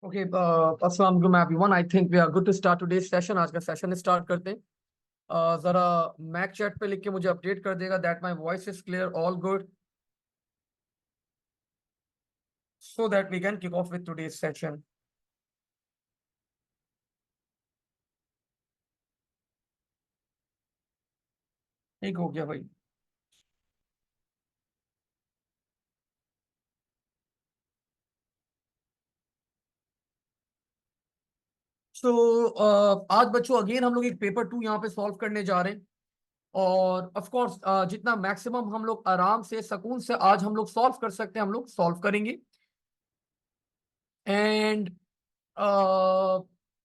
Okay, अस्सलाम वालेकुम everyone. I think we are good to start today's session. आज का सेशन स्टार्ट करते हैं। जरा मैक चैट पे लिख के मुझे अपडेट कर देगा that my voice is clear, all good, so that we can kick off with today's session. ठीक हो गया भाई। आज बच्चों अगेन हम लोग एक पेपर 2 यहाँ पे सॉल्व करने जा रहे हैं। और ऑफ कोर्स जितना मैक्सिमम हम लोग आराम से सुकून से आज हम लोग सॉल्व कर सकते हैं हम लोग सॉल्व करेंगे। एंड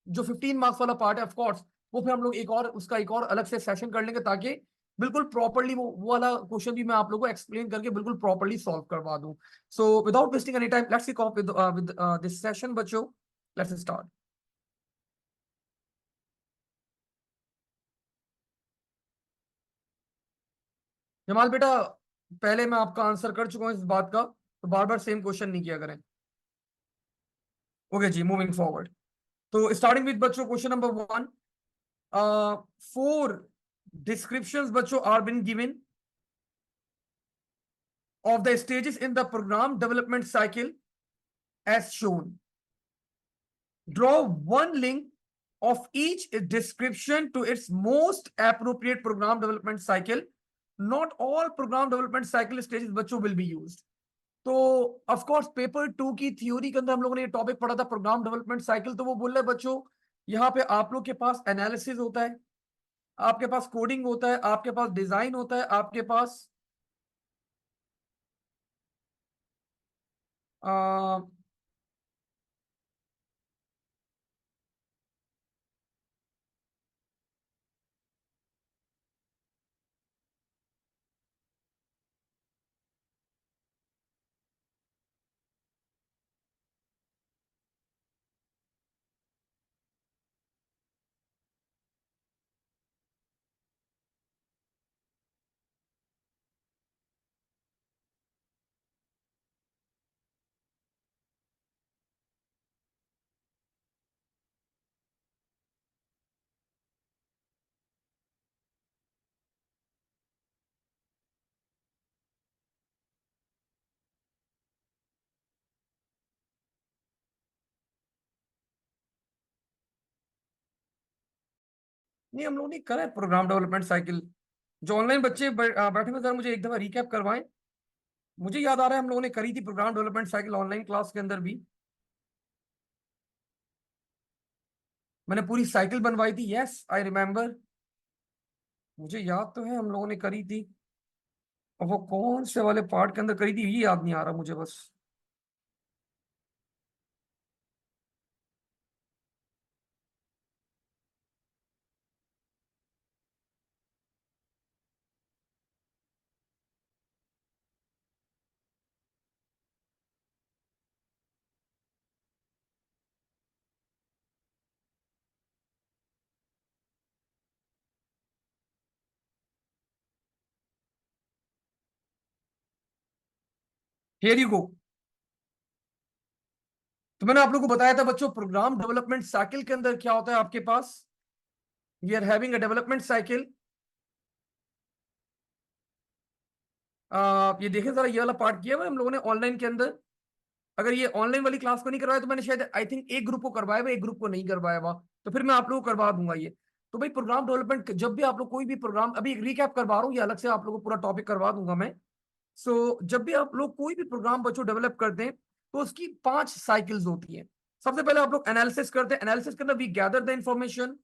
जो 15 मार्क्स वाला पार्ट है ऑफ कोर्स वो फिर हम लोग एक और अलग से सेशन कर लेंगे, ताकि बिल्कुल प्रॉपरली वो वाला क्वेश्चन भी मैं आप लोगों को एक्सप्लेन करके बिल्कुल प्रॉपरली सॉल्व करवा दूं। So without wasting any time let's kick off with this session बच्चों। Let's start. जमाल बेटा, पहले मैं आपका आंसर कर चुका हूं इस बात का, तो बार बार सेम क्वेश्चन नहीं किया करें। ओके जी, मूविंग फॉरवर्ड। तो स्टार्टिंग विद बच्चों क्वेश्चन नंबर 1। फोर descriptions बच्चों are been given of the stages in the program development cycle as shown. Draw one link of each description to its most appropriate program development cycle. Not all program development cycle stages बच्चों will be used. तो of course paper 2 की theory के अंदर हम लोगों ने ये topic पढ़ा था प्रोग्राम डेवलपमेंट साइकिल। तो वो बोल रहे हैं बच्चों, यहाँ पे आप लोग के पास एनालिसिस होता है, आपके पास कोडिंग होता है, आपके पास डिजाइन होता है, आपके पास नहीं, हम लोगों ने करा है प्रोग्राम डेवलपमेंट साइकिल। जो ऑनलाइन बच्चे बैठे हुए, जरा मुझे एक दफा रिकैप करवाएं। मुझे याद आ रहा है हम लोगों ने करी थी program development cycle online class के अंदर भी। मैंने पूरी साइकिल बनवाई थी, यस आई रिमेम्बर। मुझे याद तो है हम लोगों ने करी थी। और वो कौन से वाले पार्ट के अंदर करी थी ये याद नहीं आ रहा मुझे बस। Here you go. तो मैंने आप लोगों को बताया था बच्चों प्रोग्राम डेवलपमेंट साइकिल के अंदर क्या होता है आपके पास। We are having a development cycle. ये देखें जरा, ये वाला पार्ट किया हुआ है हम लोगों ने ऑनलाइन के अंदर। अगर ये ऑनलाइन वाली क्लास को नहीं करवाया तो मैंने शायद आई थिंक एक ग्रुप को करवाया हुआ, एक ग्रुप को नहीं करवाया हुआ। तो फिर मैं आप लोगों को करवा दूंगा ये। तो भाई प्रोग्राम डेवलपमेंट जब भी आप लोग कोई भी प्रोग्राम, अभी एक रिकैप करवा रहा हूँ, ये अलग से आप लोगों को पूरा टॉपिक करवा दूंगा मैं। जब भी आप लोग कोई भी प्रोग्राम बच्चों डेवलप करते हैं तो उसकी 5 साइकिल्स होती हैं। सबसे पहले आप लोग एनालिसिस करते हैं, एनालिसिस के अंदर we gather the information.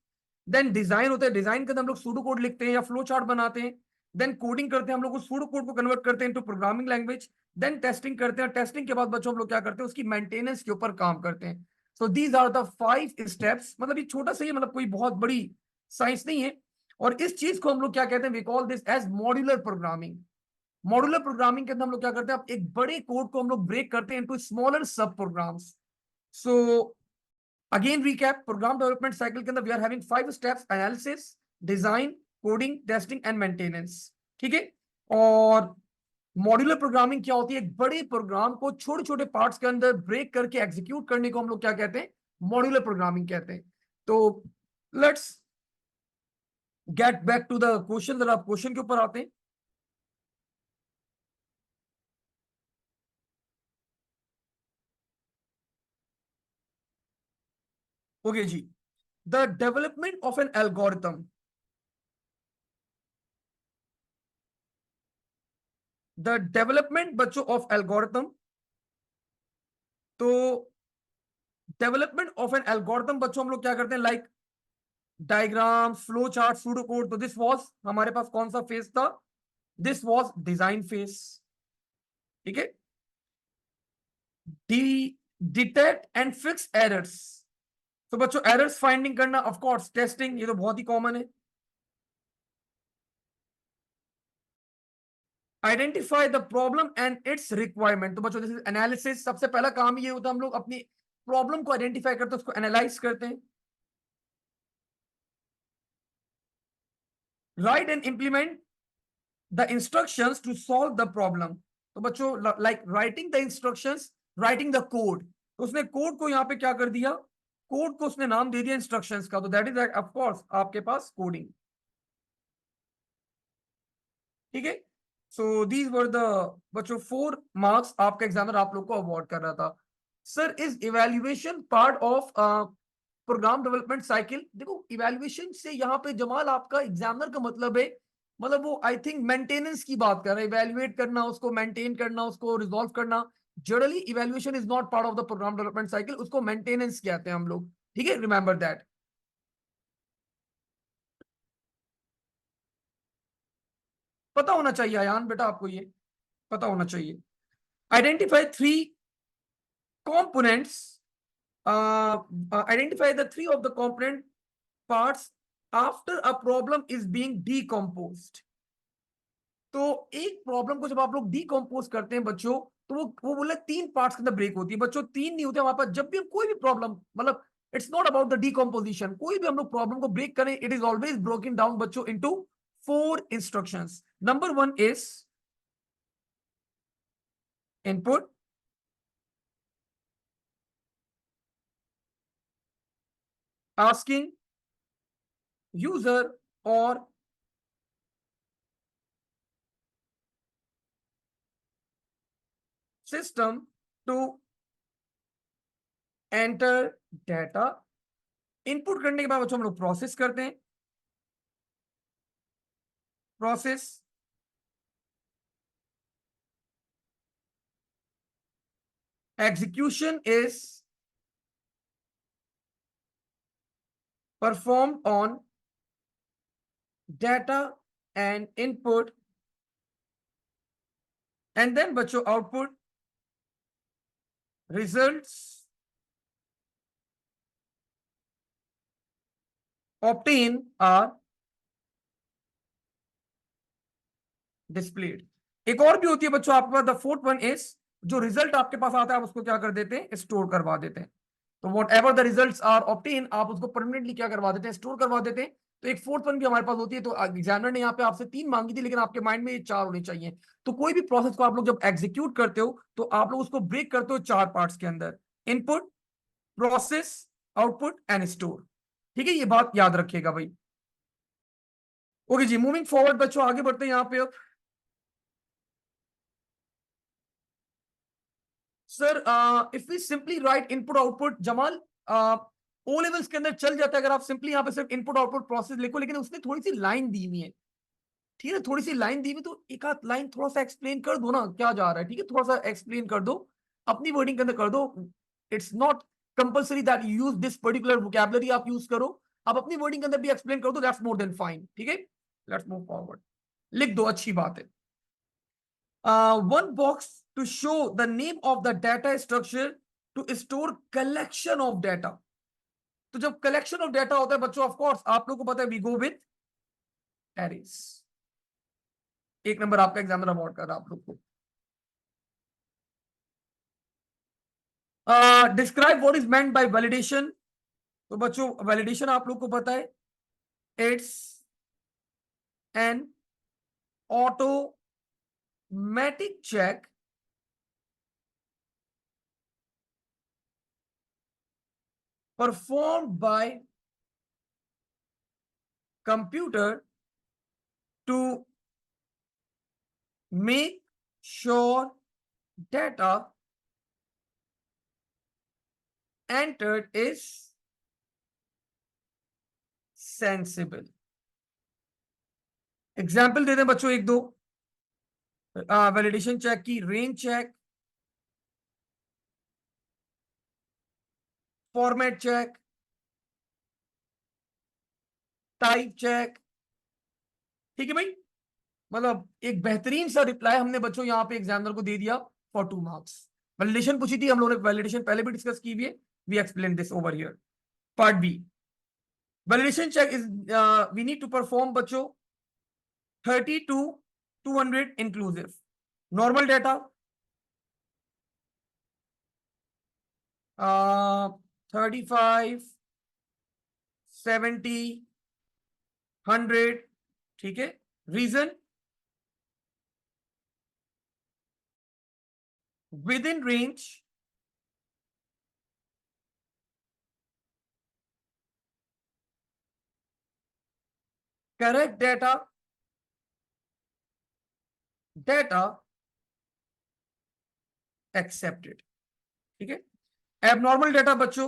Then design होता है, डिजाइन के अंदर हम लोग सूडो कोड लिखते हैं या फ्लो चार्ट बनाते हैं। देन कोडिंग करते हैं, हम लोग उस सूडो कोड को कन्वर्ट करते हैं into programming language. Then testing करते हैं, टेस्टिंग के बाद बच्चों हम लोग क्या करते हैं, उसकी मेंटेनेंस के ऊपर काम करते हैं। So these are the 5 steps. मतलब ये छोटा सा ही, मतलब कोई बहुत बड़ी साइंस नहीं है। और इस चीज को हम लोग क्या कहते हैं, we call this as modular programming. Modular programming के अंदर हम लोग क्या करते हैं, आप एक बड़े कोड को हम लोग ब्रेक करते हैं into smaller sub programs. So again recap, program development cycle के अंदर we are having 5 steps: analysis, design, coding, testing and maintenance. ठीक है। और मॉड्यूलर प्रोग्रामिंग क्या होती है? एक बड़े प्रोग्राम को छोटे छोटे पार्ट्स के अंदर ब्रेक करके एग्जीक्यूट करने को हम लोग क्या कहते हैं? मॉड्यूलर प्रोग्रामिंग कहते हैं। तो let's get back to the question. जरा आप क्वेश्चन के ऊपर आते हैं। ओके जी, the development of an algorithm, the development बच्चों ऑफ एल्गोरिथम। तो डेवलपमेंट ऑफ एन एल्गोरिथम बच्चों हम लोग क्या करते हैं? Like diagram, flow chart, pseudo code. तो दिस वाज हमारे पास कौन सा फेज था? This was design phase. ठीक है। D detect and fix errors. तो बच्चों एरर्स फाइंडिंग करना, ऑफ कोर्स टेस्टिंग, ये तो बहुत ही कॉमन है। Identify the problem and it's requirement. तो बच्चों दिस इज एनालिसिस। सबसे पहला काम ये होता है, हम लोग अपनी प्रॉब्लम को आइडेंटिफाई करते हैं, उसको एनालाइज करते हैं। Write and implement the instructions to solve the problem. तो बच्चों like writing the instructions, writing the code. तो उसने कोड को यहाँ पे क्या कर दिया? कोड को उसने नाम दे दिया इंस्ट्रक्शंस का। तो दैट इज ऑफ कोर्स आपके पास कोडिंग। ठीक है। सो दीज वर द बच्चों 4 मार्क्स आपका एग्जामिनर आप लोग को अवार्ड कर रहा था। Sir is evaluation part of program development cycle? देखो इवेल्युएशन से यहाँ पे जमाल आपका एग्जामिनर का मतलब है, मतलब वो आई थिंक मेंटेनेंस की बात कर रहे हैं। इवेल्युएट करना, उसको मेंटेन करना, उसको रिजॉल्व करना। Generally evaluation is not part of the program development cycle, उसको मेंटेनेंस कहते हैं हम लोग। ठीक है, रिमेंबर दैट। पता होना चाहिए आयान बेटा, आपको ये पता होना चाहिए। Identify 3 components, identify the 3 of the component parts after a problem is being decomposed। तो एक प्रॉब्लम को जब आप लोग डिकम्पोज करते हैं बच्चों, तो वो बोले 3 पार्ट्स के अंदर ब्रेक होती है। बच्चों 3 नहीं होते हमारे पास। जब भी हम कोई भी प्रॉब्लम, मतलब it's not about the decomposition, कोई भी हम लोग प्रॉब्लम को ब्रेक करें, it is always broken down बच्चों into 4 instructions. Number 1 is input, asking user or system to enter data। Input करने के बाद बच्चों हम लोग प्रोसेस करते हैं। Process, execution is performed on data and input, and then बच्चों output results obtained are displayed। एक और भी होती है बच्चों आपके पास, द फोर्थ वन इज, जो रिजल्ट आपके पास आता है आप उसको क्या कर देते हैं? स्टोर करवा देते हैं। तो whatever the result are obtain, आप उसको परमानेंटली क्या करवा देते हैं? स्टोर करवा देते हैं। तो एक फोर्थ वन भी हमारे पास होती है। तो एग्जामिनर ने यहाँ पे आपसे 3 मांगी थी, लेकिन आपके माइंड में ये 4 होनी चाहिए। तो कोई भी प्रोसेस को आप लोग जब एग्जीक्यूट करते हो, तो आप लोग उसको ब्रेक करते हो 4 पार्ट्स के अंदर: input, process, output and store. ठीक है, ये बात याद रखिएगा भाई। ओके जी, मूविंग फॉरवर्ड बच्चों आगे बढ़ते हैं यहाँ पे। Sir if we simply write input output, जमाल ओ लेवल्स के अंदर चल जाता है अगर आप सिंपली यहाँ पे सिर्फ इनपुट आउटपुट प्रोसेस लिखो, लेकिन उसने थोड़ी सी लाइन दी हुई है। ठीक है, थोड़ी सी लाइन दी हुई, तो एक आध लाइन थोड़ा सा एक्सप्लेन कर दो ना, क्या जा रहा है? ठीक है, थोड़ा सा एक्सप्लेन कर दो, अपनी वर्डिंग के अंदर कर दो। It's not compulsory that you use this particular vocabulary, आप यूज करो, आप अपनी वर्डिंग के अंदर भी एक्सप्लेन कर दो, दैट्स मोर देन फाइन। ठीक है, लेट्स मूव फॉरवर्ड। लिख दो, अच्छी बात है। One box to show the name of the data structure to store collection of data। तो जब collection of data होता है बच्चों, ऑफ कोर्स आप लोगों को पता है, we go with arrays. 1 number आपका एग्जामिनर अवार्ड कर रहा है आप लोग को। Describe what is meant by validation. तो बच्चों वैलिडेशन आप लोग को पता है, it's an automatic check performed by computer to make sure data entered is sensible. Example दे दें बच्चों एक दो। वैलिडेशन चेक की, range check, format check, type check. ठीक है भाई, मतलब एक बेहतरीन सा रिप्लाई हमने बच्चों यहाँ पे एग्जामिनर को दे दिया फॉर 2 मार्क्स। वैलिडेशन पूछी थी हम लोगों ने, वैलिडेशन पहले भी डिस्कस की हुई है, we explain this over here. Part B, validation check is we need to perform बच्चों 30 to 200 inclusive. Normal data 35, 70, 100। ठीक है, reason within range, correct data, data accepted. ठीक है, एबनॉर्मल डेटा बच्चों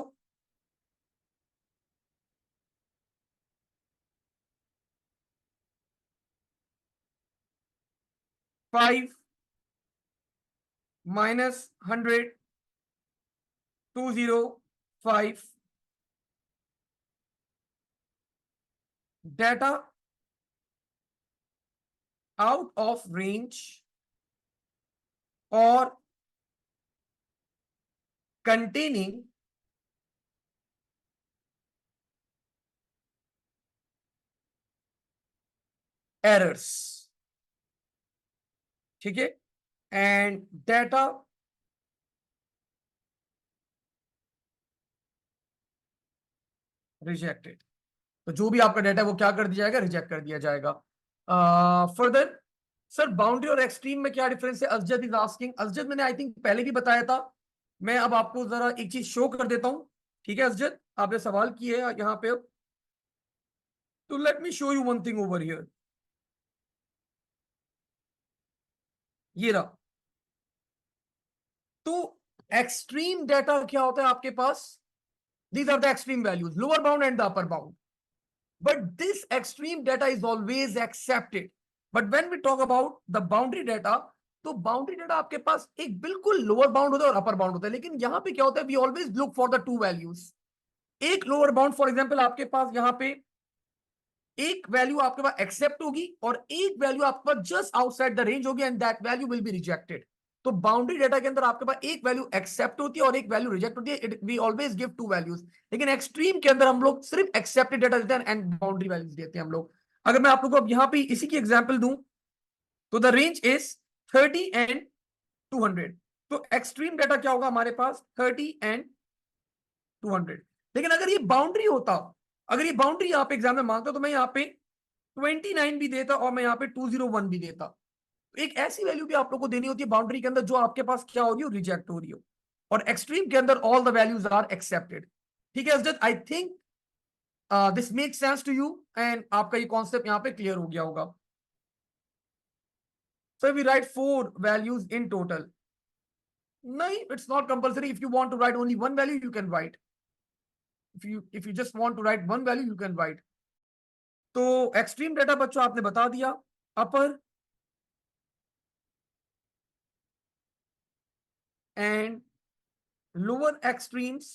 5 minus 100 205, data out of range or containing errors। ठीक है, and data rejected. तो जो भी आपका डेटा है वो क्या कर दिया जाएगा, रिजेक्ट कर दिया जाएगा। फर्दर सर, बाउंड्री और एक्सट्रीम में क्या डिफरेंस है? Asjad is asking. असजद मैंने आई थिंक पहले भी बताया था, मैं अब आपको जरा एक चीज शो कर देता हूं। ठीक है असजद, आपने सवाल किए है यहाँ पे अब, तो let me show you one thing over here. ये रहा। तो एक्सट्रीम डेटा क्या होता है आपके पास? These are the extreme values, lower bound and the upper bound. But this extreme data is always accepted. But when we talk about the boundary data, तो boundary data आपके पास एक बिल्कुल लोअर बाउंड होता है और अपर बाउंड होता है, लेकिन यहां पे क्या होता है, we always look for the two values. एक लोअर बाउंड फॉर एग्जांपल आपके पास यहाँ पे एक वैल्यू आपके पास एक्सेप्ट होगी और एक वैल्यू आपके पास जस्ट आउटसाइड द रेंज होगी, and that value will be rejected. तो बाउंड्री डेटा के अंदर आपके पास एक वैल्यू एक्सेप्ट होती है और एक वैल्यू रिजेक्ट होती है, we always give two values. लेकिन एक्सट्रीम के अंदर हम लोग सिर्फ एक्सेप्टेड डेटा देते हैं एंड बाउंड्री वैल्यूज देते हैं हम लोग। अगर मैं आप लोगों को अब यहाँ पे इसी की एग्जांपल दूं, तो द रेंज इज 30 एंड 200। तो एक्सट्रीम डेटा क्या होगा हमारे पास? 30 एंड 200। लेकिन अगर ये बाउंड्री होता, अगर ये बाउंड्री यहाँ पे एग्जाम में मांगता, तो मैं यहाँ पे 29 भी देता और मैं यहाँ पे 201 भी देता। तो एक ऐसी वैल्यू भी आप लोग को देनी होती है बाउंड्री के अंदर जो आपके पास क्या हो रही हो, रिजेक्ट हो रही हो। और एक्सट्रीम के अंदर all the values are accepted. ठीक है Asjad, I think this make sense to you, and आपका ये कॉन्सेप्ट यहाँ पे क्लियर हो गया होगा। So we write 4 values in total. नहीं, it's not compulsory. If you want to write only one value you can write, if you just want to write one value you can write। तो extreme data बच्चों आपने बता दिया, upper and lower extremes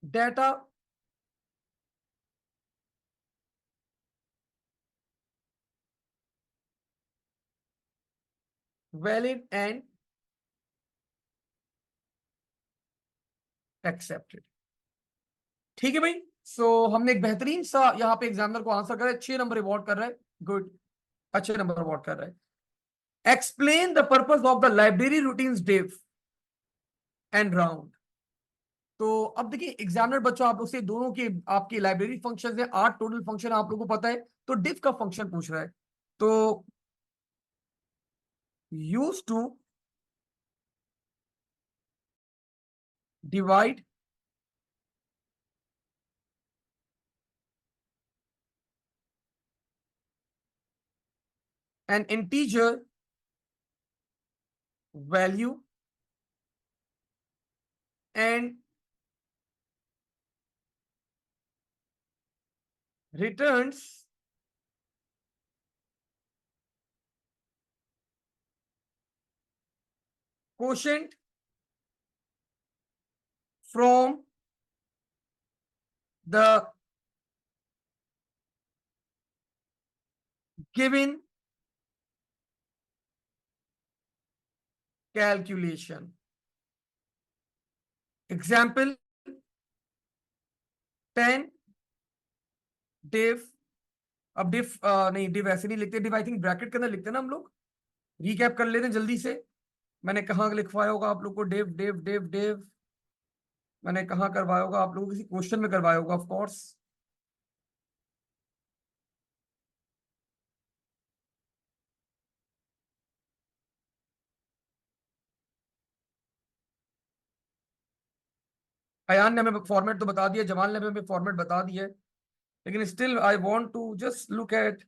data valid and accepted. ठीक है भाई, सो हमने एक बेहतरीन सा यहाँ पे एग्जामिनर को आंसर करा है, 6 नंबर अवॉर्ड कर रहा है। गुड, अच्छे नंबर अवॉर्ड कर रहा है। Explain the purpose of the library routines div and round. तो अब देखिए एग्जामिनर बच्चों आप लोग से दोनों के आपके लाइब्रेरी फंक्शन है, 8 टोटल फंक्शन आप लोगों को पता है, तो डिफ का फंक्शन पूछ रहा है। तो use to divide an integer value and returns quotient from the given calculation. Example 10 div, अब डिफ नहीं, डिव ऐसे नहीं लिखते, डिव आई थिंक ब्रैकेट के अंदर लिखते हैं ना हम लोग। रीकैप कर लेते हैं जल्दी से, मैंने कहाँ लिखवाया होगा आप लोग को डिव डिव डिव डिव, मैंने कहाँ करवाया होगा आप लोगों को, किसी क्वेश्चन में करवाया होगा ऑफ कोर्स। अयान ने हमें फॉर्मेट तो बता दिया, जमाल ने हमें फॉर्मेट बता दिया है, लेकिन still I want to just look at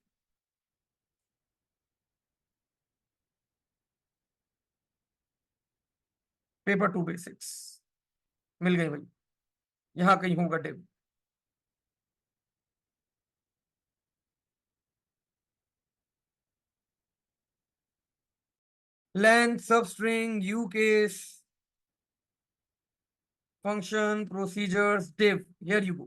paper 2 basics. मिल गई भाई, यहाँ कहीं होगा div. Length, substring, ucase, function, procedures, div, here you go.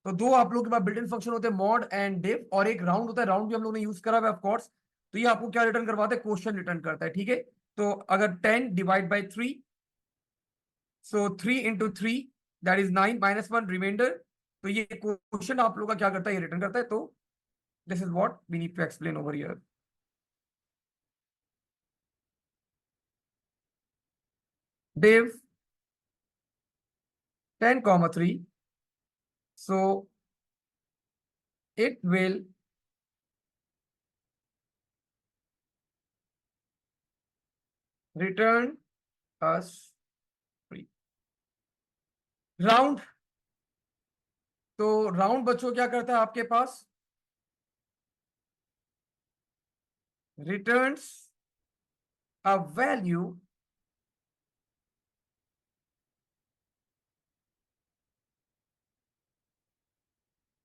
तो दो आप लोग के पास बिल्ट इन फंक्शन होते हैं, मॉड एंड डिव, और एक राउंड होता है, राउंड भी हम लोग ने यूज करा हुआ है ऑफ कोर्स। तो ये आपको क्या रिटर्न करवाता है, क्वेश्चन रिटर्न करता है, ठीक है। तो अगर 10 divide by 3, so 3 into 3 that is 9 -1 remainder. तो ये क्वेश्चन आप लोग का क्या करता है, ये रिटर्न करता है। तो this is what we need to explain over here. div 10 comma 3, so it will return us 3 round. तो राउंड बच्चों क्या करता है आपके पास, returns a value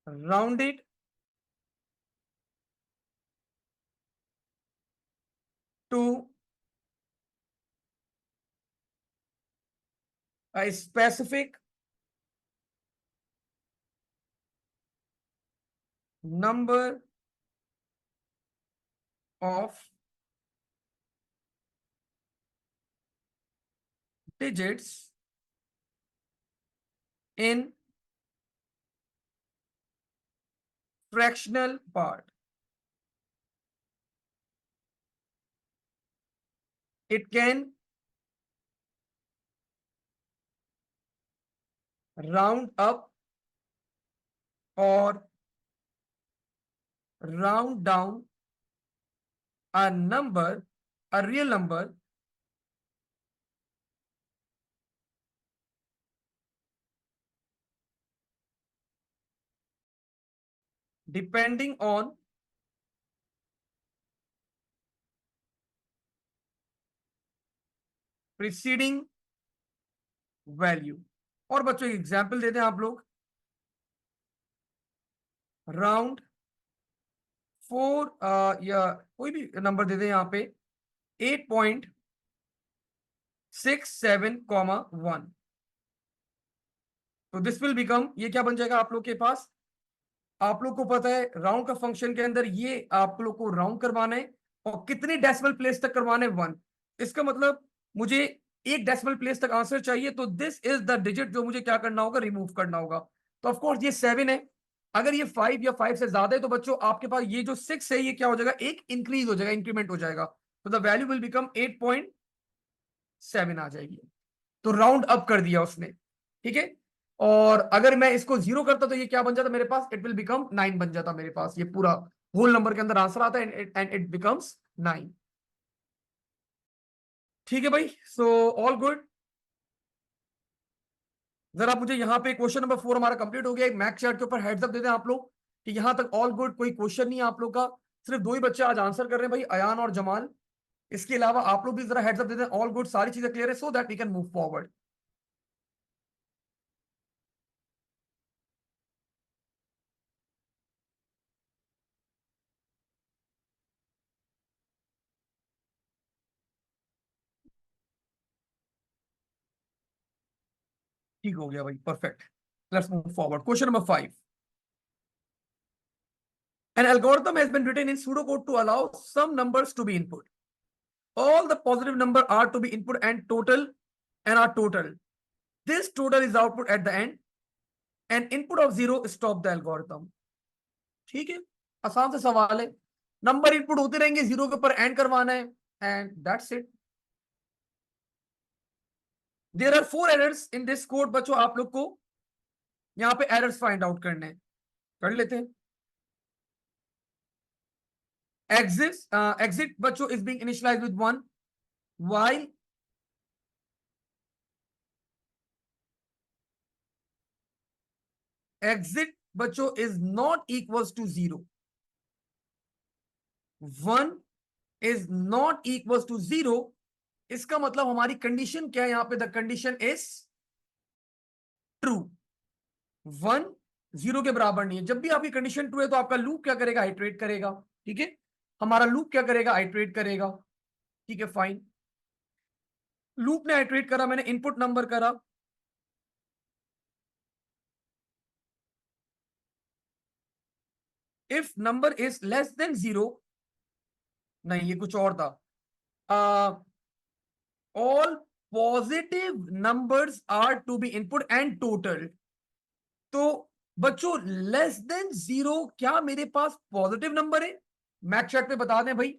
rounded to a specific number of digits in fractional part. It can round up or round down a number, a real number, depending on preceding value। और बच्चों example देते हैं आप लोग, राउंड 4 या कोई भी number दे दें यहाँ पे, 8.67, 1। तो दिस विल बिकम, ये क्या बन जाएगा आप लोग के पास, आप लोग को पता है राउंड का फंक्शन के अंदर ये आप लोग को राउंड करवाना है, और कितने डेसिमल प्लेस तक करवाना है, 1। इसका मतलब मुझे एक डेसिमल प्लेस तक आंसर चाहिए, तो दिस इज द डिजिट जो मुझे क्या करना होगा, रिमूव करना होगा। तो ऑफ कोर्स ये 7 है, अगर ये 5 या 5 से ज्यादा है तो बच्चों आपके पास ये जो 6 है ये क्या हो जाएगा, एक इंक्रीज हो जाएगा, इंक्रीमेंट हो जाएगा। तो द वैल्यू विल बिकम 8.7 आ जाएगी। तो राउंड अप कर दिया उसने। ठीक है। और अगर मैं इसको 0 करता तो ये क्या बन जाता मेरे पास, इट विल बिकम 9 बन जाता मेरे पास, ये पूरा होल नंबर के अंदर आंसर आता है एंड इट बिकम्स 9। ठीक है भाई, सो ऑल गुड। जरा मुझे यहाँ पे क्वेश्चन नंबर 4 हमारा कंप्लीट हो गया। एक मैथ चैट के ऊपर हेड्स अप दे दें आप लोग कि यहाँ तक ऑल गुड, कोई क्वेश्चन नहीं है आप लोग का, सिर्फ 2 ही बच्चे आज आंसर कर रहे हैं भाई, अयान और जमाल। इसके अलावा आप लोग भी जरा हेड्स अप दे दें, ऑल गुड, सारी चीजें क्लियर है, so that we can move forward. ठीक हो गया भाई, perfect. Let's move forward, question number 5। An algorithm has been written in pseudocode to allow some numbers to be input. All the positive number are to be input and are total. This total is output at the end. An input of 0 stop the algorithm. ठीक है, आसान से सवाल है, number input होते रहेंगे, 0 के ऊपर एंड करवाना है and that's it. There are 4 errors in this code. बच्चों आप लोग को यहाँ पे एरर्स फाइंड आउट करने हैं, कर लेते हैं। exit बच्चों is being initialized with 1, while exit बच्चों is not equals to 0, 1 is not equals to 0। इसका मतलब हमारी कंडीशन क्या है यहाँ पे, द कंडीशन इज ट्रू। 1 0 के बराबर नहीं है। जब भी आपकी कंडीशन ट्रू है तो आपका लूप क्या करेगा, आइटरेट करेगा। ठीक है, हमारा लूप क्या करेगा, आइटरेट करेगा। ठीक है फाइन, लूप ने आइटरेट करा, मैंने इनपुट नंबर करा, if number is less than 0, नहीं ये कुछ और था, all positive numbers are to be input and total. तो बच्चों लेस देन 0 क्या मेरे पास पॉजिटिव नंबर है, मैथ चैट पे बता दें भाई।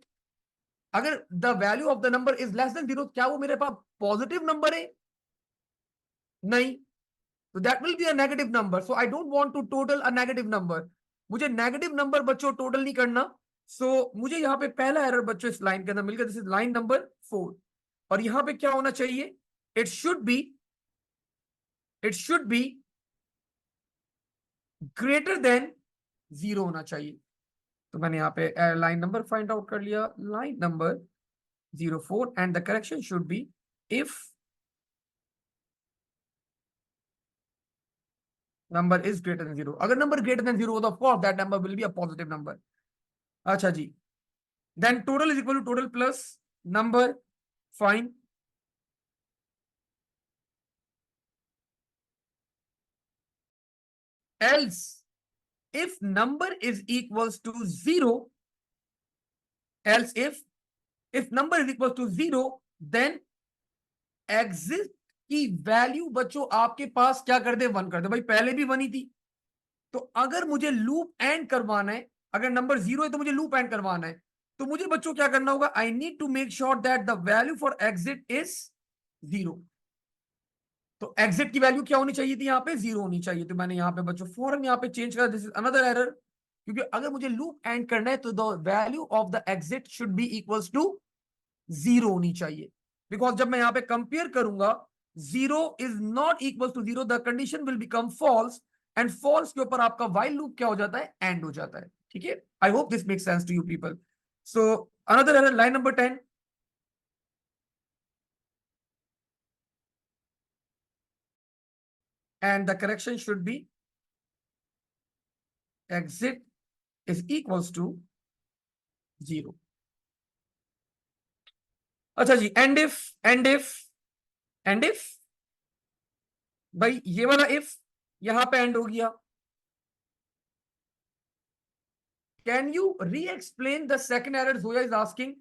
अगर the value of the number is less than 0, क्या वो मेरे पास पॉजिटिव नंबर है, नहीं, तो that will be a negative number. So I don't want to total a negative number, मुझे नेगेटिव नंबर बच्चों टोटल नहीं करना। सो मुझे यहाँ पे पहला एरर बच्चों इस लाइन के अंदर मिल गया, दिस इज लाइन नंबर 4। और यहाँ पे क्या होना चाहिए, it should be greater than 0 होना चाहिए। तो मैंने यहाँ पे लाइन नंबर फाइंड आउट कर लिया, line number 04, and the correction should be if number is greater than 0। अगर नंबर ग्रेटर देन 0 होता, of course that number will be a positive number. अच्छा जी, then total is equal to total plus number, fine. else if number is equals to 0, else if number is equals to 0, then exit की value बच्चों आपके पास क्या कर दे, 1 कर दे। भाई पहले भी 1 ही थी, तो अगर मुझे लूप एंड करवाना है, अगर नंबर 0 है तो मुझे लूप एंड करवाना है, तो मुझे बच्चों क्या करना होगा, I need to make sure that the value for exit is 0। तो एग्जिट की वैल्यू क्या होनी चाहिए थी, यहाँ पे 0 होनी चाहिए। तो मैंने यहाँ पे बच्चों फौरन यहाँ पे चेंज करा, दिस इज अनदर एरर, क्योंकि अगर मुझे लूप एंड करना है तो the value of the exit should be equals to 0 होनी चाहिए। बिकॉज जब मैं यहाँ पे कंपेयर करूंगा, 0 is not equal to 0, the condition will become false, and false के ऊपर आपका वाइल लूप क्या हो जाता है, एंड हो जाता है। ठीक है, I hope this make sense to you people. So another error, line number 10, and the correction should be exit is equals to 0। अच्छा जी, एंड इफ भाई ये वाला इफ यहां पे एंड हो गया, कैन यू री explain the second error, Zoya is asking.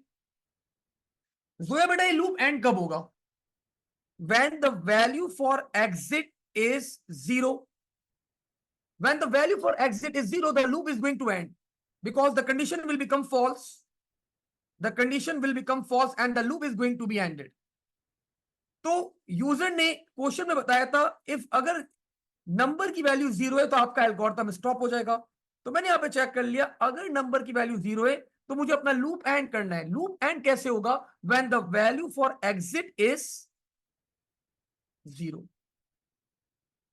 Zoya बेटा ये लूप एंड कब होगा, when the value for exit is 0, when the value for exit is 0, the loop is going to end, because the condition will become false, and the loop is going to be ended। तो user ने question में बताया था if अगर number की value 0 है तो आपका एल्गोरिथम स्टॉप हो जाएगा। तो मैंने यहां पे चेक कर लिया, अगर नंबर की वैल्यू 0 है तो मुझे अपना लूप एंड करना है। लूप एंड कैसे होगा? When the value for exit is 0।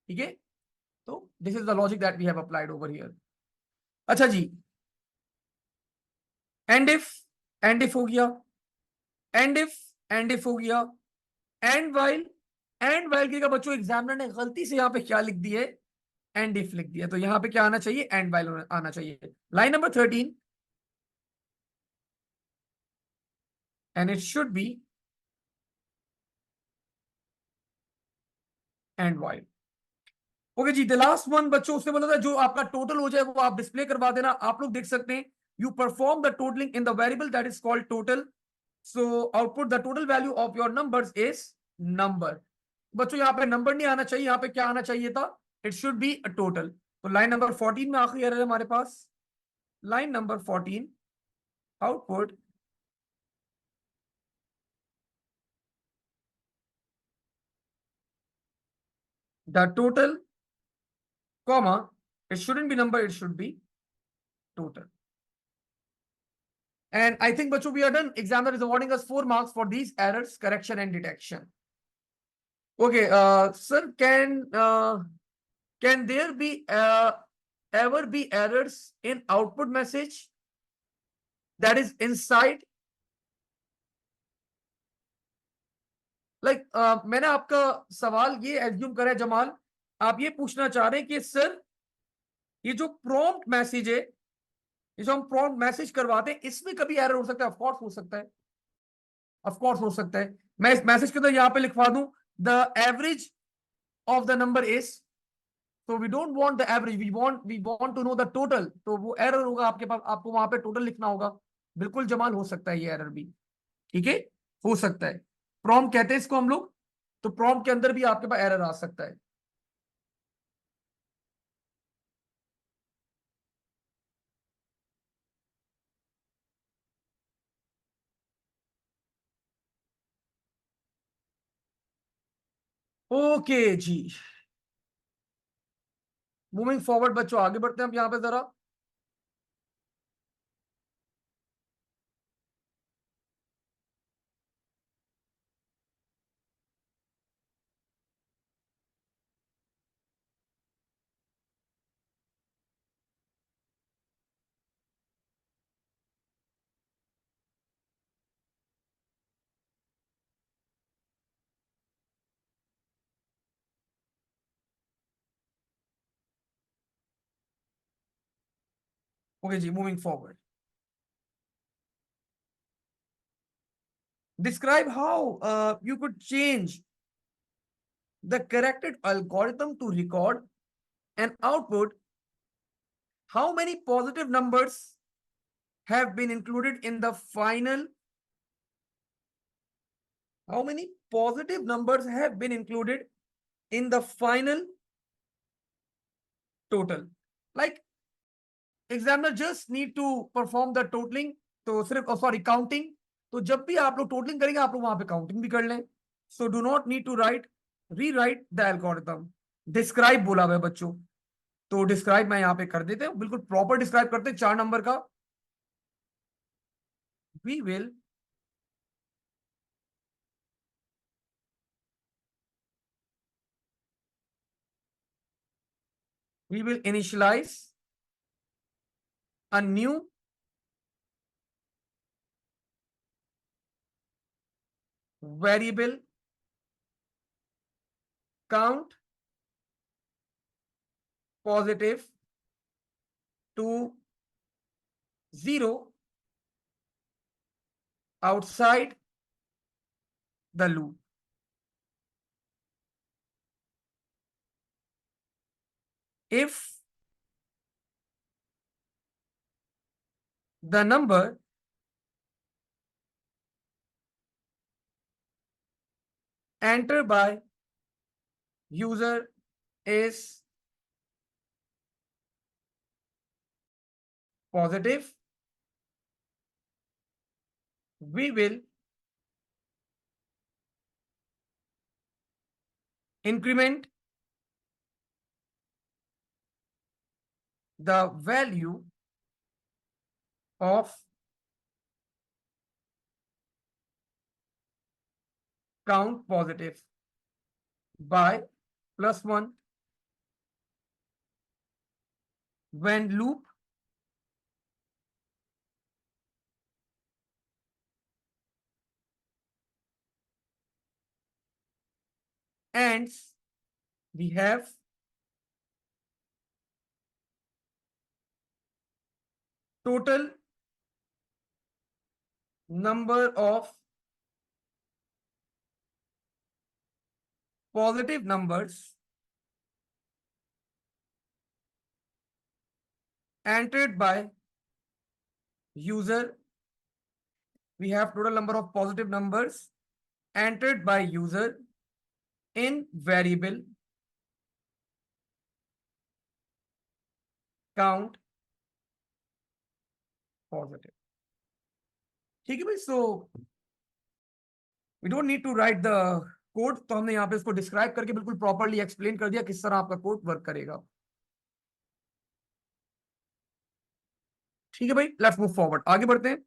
ठीक है, तो this is the logic that we have applied over here. अच्छा जी, एंड इफ, एंड इफ हो गया, एंड इफ, एंड इफ हो गया, एंड वाइल, एंड वाइल की का बच्चों एग्जामिनर ने गलती से यहां पे क्या लिख दिया है? एंड इफ लिख दिया। तो यहां पे क्या आना चाहिए? एंड वाइल आना चाहिए। Line number 13, and it should be end while. Okay जी, द लास्ट वन बच्चों, उसने बोला था जो आपका टोटल हो जाए वो आप डिस्प्ले करवा देना। आप लोग देख सकते हैं, you perform the totalling in the variable that is called total, so output the total value of your numbers is number. बच्चों यहाँ पे नंबर नहीं आना चाहिए, यहाँ पे क्या आना चाहिए था? It should be a total. तो लाइन नंबर 14 में आखिरी एरर है हमारे पास। Line number 14, output the total, comma, it shouldn't be number, it should be total. And I think bachcho we are done. Examiner is awarding us 4 marks for these errors, correction and detection. Okay, sir, can there be ever be errors in output message that is inside? Like मैंने आपका सवाल ये assume करा है जमाल, आप ये पूछना चाह रहे हैं कि सर ये जो प्रॉम्प्ट मैसेज है, ये जो हम प्रॉम्प्ट मैसेज करवाते हैं, इसमें कभी एरर हो सकता है? ऑफ कोर्स हो सकता है, ऑफ कोर्स हो सकता है। मैं इस मैसेज के अंदर यहां पे लिखवा दूं the average of the number is, तो we don't want the average, we want to know the total, तो वो एरर होगा आपके पास, आपको वहां पे टोटल लिखना होगा। बिल्कुल जमाल, हो सकता है ये एरर भी। ठीक है, हो सकता है, प्रॉम्प्ट कहते हैं इसको हम लोग, तो प्रॉम्प्ट के अंदर भी आपके पास एरर आ सकता है। ओके जी, मूविंग फॉरवर्ड बच्चों, आगे बढ़ते हैं हम यहां पे जरा। ओके जी, moving forward, describe how you could change the corrected algorithm to record and output how many positive numbers have been included in the final, how many positive numbers have been included in the final total, like examiner just need to perform the totaling, तो सिर्फ sorry counting, तो जब भी आप लोग totalling करेंगे आप लोग वहां पे काउंटिंग भी कर लें। So do not need to write, rewrite the algorithm. Describe बोला हुआ है बच्चों, तो डिस्क्राइब मैं यहाँ पे कर देते हैं, बिल्कुल प्रॉपर डिस्क्राइब करते हैं 4 नंबर का। We will, we will initialize a new variable count positive to 0 outside the loop. If the number entered by user is positive, we will increment the value of count positive by +1 when loop ends. We have total number of positive numbers entered by user. We have total number of positive numbers entered by user in variable count positive. ठीक है भाई. So we don't need to write the code. तो हमने यहाँ पे इसको describe करके बिल्कुल प्रॉपर्ली एक्सप्लेन कर दिया किस तरह आपका कोड वर्क करेगा. ठीक है भाई, लेट्स मूव फॉरवर्ड, आगे बढ़ते हैं.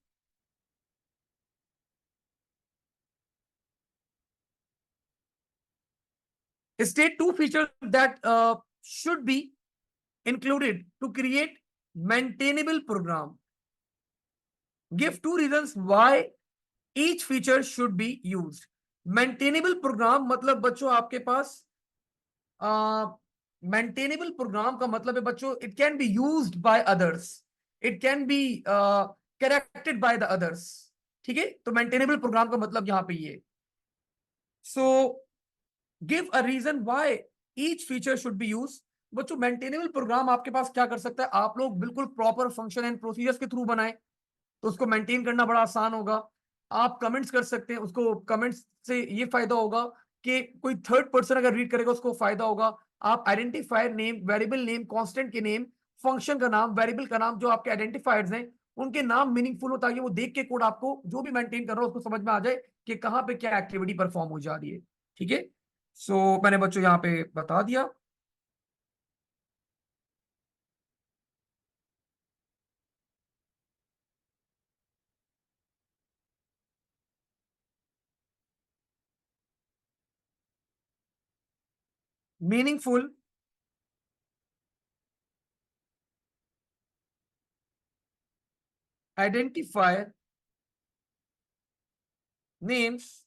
State two features that should be included to create maintainable program. Give two reasons why each feature should be used. Maintainable program मतलब बच्चों आपके पास maintainable program का मतलब है बच्चों, it can be used by others, it can be corrected by the others. ठीक है, तो maintainable program का मतलब यहाँ पे ये. So give a reason why each feature should be used. बच्चों मेंटेनेबल प्रोग्राम आपके पास क्या कर सकता है, आप लोग बिल्कुल प्रॉपर फंक्शन एंड प्रोसीजर्स के थ्रू बनाए तो उसको मेंटेन करना बड़ा आसान होगा. आप कमेंट्स कर सकते हैं, उसको कमेंट्स से ये फायदा होगा कि कोई थर्ड पर्सन अगर रीड करेगा उसको फायदा होगा. आप identifier name, variable name, constant के नेम, फंक्शन का नाम, वेरिएबल का नाम, जो आपके आइडेंटिफायर्स हैं उनके नाम मीनिंगफुल हो ताकि वो देख के कोड आपको जो भी मेंटेन कर रहा हो उसको समझ में आ जाए कि कहाँ पे क्या एक्टिविटी परफॉर्म हो जा रही है. ठीक है, सो मैंने बच्चों यहाँ पे बता दिया. Meaningful identifier names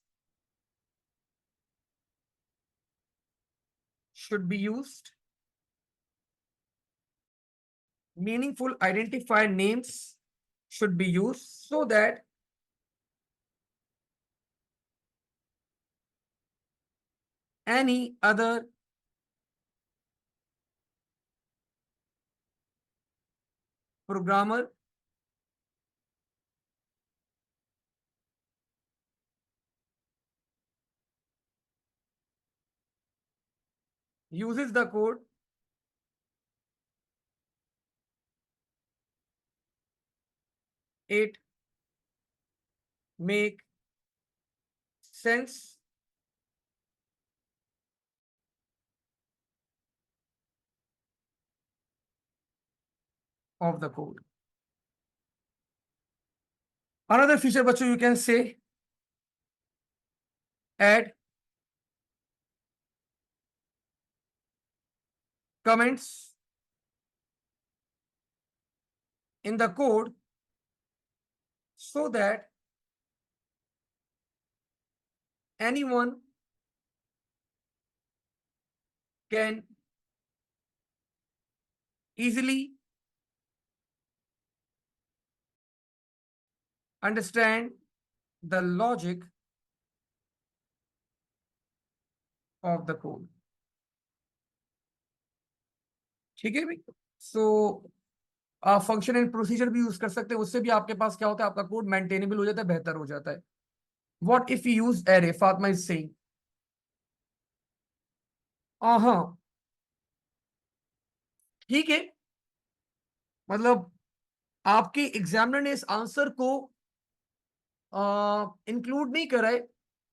should be used. Meaningful identifier names should be used so that any other programmer uses the code it make sense of the code. Another feature बच्चों you can say add comments in the code so that anyone can easily understand the logic of the code. ठीक है भाई. सो आप function and procedure भी use कर सकते हैं, उससे भी आपके पास क्या होता है, आपका कोड मेंटेनेबल हो जाता है, बेहतर हो जाता है. What if you use array, Fatima is saying. हाँ ठीक है, मतलब आपके एग्जामिनर ने इस आंसर को इंक्लूड नहीं करा है.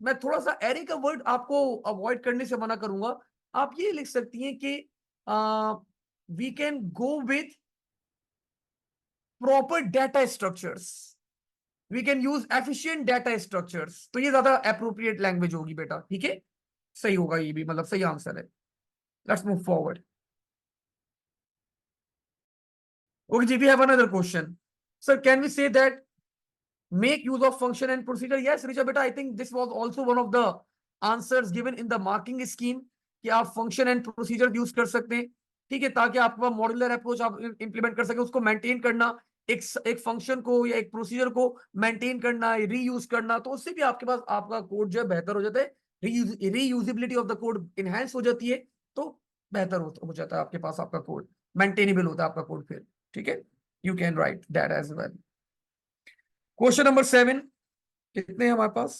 मैं थोड़ा सा एरे का वर्ड आपको अवॉइड करने से मना करूंगा आप ये लिख सकती हैं कि we can go with proper data structures, we can use efficient data structures. तो ये ज्यादा अप्रोप्रिएट लैंग्वेज होगी बेटा, ठीक है, सही होगा ये भी, मतलब सही आंसर है। Let's move forward. ओके जी, we have another question. Sir can we say that make use of function and procedure? Yes Richa beta, I think this was also one of the answers given in the marking scheme कि आप function and procedure use कर सकते हैं, ठीक है, ताकि आपका modular approach आप इंप्लीमेंट कर सके, उसको मेंटेन करना, एक फंक्शन को या एक प्रोसीजर को मेंटेन करना, रीयूज करना, तो उससे भी आपके पास आपका कोड जो है बेहतर हो जाता है, reusability of the code enhance हो जाती है, तो बेहतर हो जाता है आपके पास आपका कोड, मेंटेनेबल होता है आपका कोड फिर, ठीक है। You can write that as well. Question number 7, कितने हैं हमारे पास?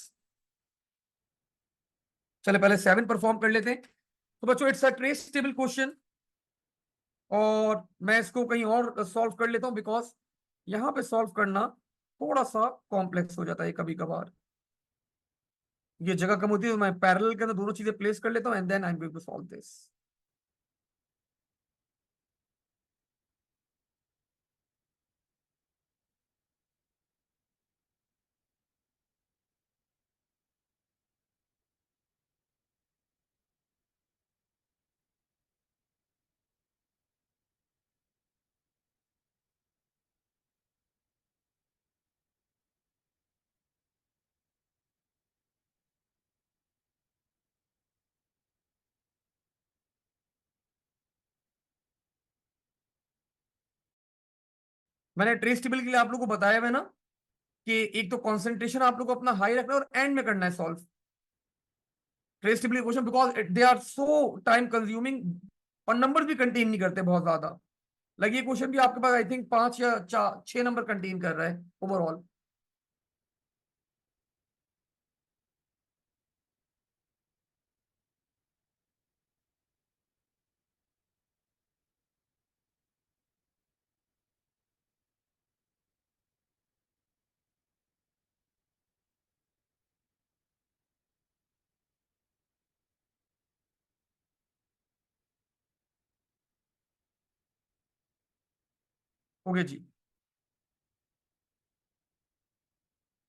चले पहले 7 परफॉर्म कर लेते हैं। तो बच्चों it's a trace table question, और मैं इसको कहीं और सॉल्व कर लेता हूं, बिकॉज यहां पे सॉल्व करना थोड़ा सा कॉम्प्लेक्स हो जाता है कभी कभार, ये जगह कम होती है, तो मैं पैरेलल के अंदर दोनों चीजें प्लेस कर लेता हूं and then I am going to solve this. मैंने ट्रेस टेबल के लिए आप लोगों को बताया हुआ ना कि एक तो कंसंट्रेशन आप लोग को अपना हाई रखना है और एंड में करना है solve trace table question, because they are so time consuming और नंबर भी कंटेन नहीं करते बहुत ज्यादा। लाइक ये क्वेश्चन भी आपके पास आई थिंक 5 या 6 नंबर कंटेन कर रहा है ओवरऑल। ओके जी,